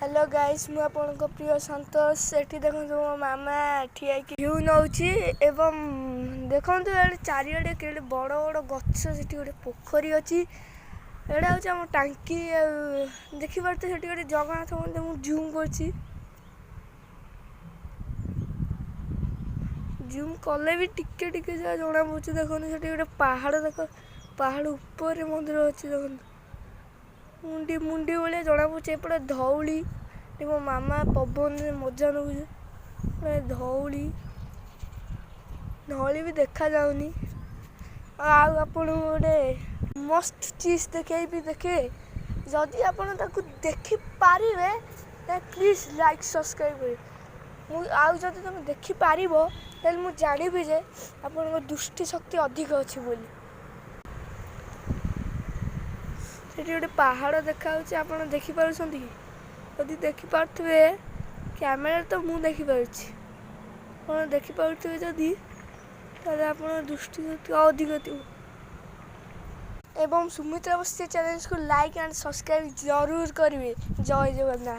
Hello guys मु आपन प्रिय संतोष सेठी देखो मो मामा ठिया की व्यू नउची एवं देखो चारिआडे के बड़ बड़ गछ सेठी गोटे पोखरी अछि एडा होची हम टांकी देखि परते सेठी गोटे जगन्नाथ मंदिर मु जूम करछि जूम कले भी टिके टिके जा जणा पड़छ देखो सेठी गोटे पहाड़ देखो पहाड़ ऊपर मंदिर अछि देखो मुंडी मुंडी वाले जना पड़े एपटे धौली मो मामा पवन मजा नौ धौली धौली भी देखा जाऊनी आपण गोटे मस्त चीज देखे भी देखे जदि आपण ताकू देखि पारिबे प्लीज लाइक सब्सक्राइब कर जदि तुम देखि पारिबो तेल मु जानिबी जे आपण दृष्टि शक्ति अधिक अछि बोली सेठी गोटे पहाड़ देखा आप देखिपुर जदि देखिपे कैमेरा तो मुझे देखिपुची आप देखिपे जदि आप दृष्टि अधिक थी एवं सुमित्रा बस्ती चैनल को लाइक एंड सब्सक्राइब जरूर करेंगे। जय जगन्नाथ।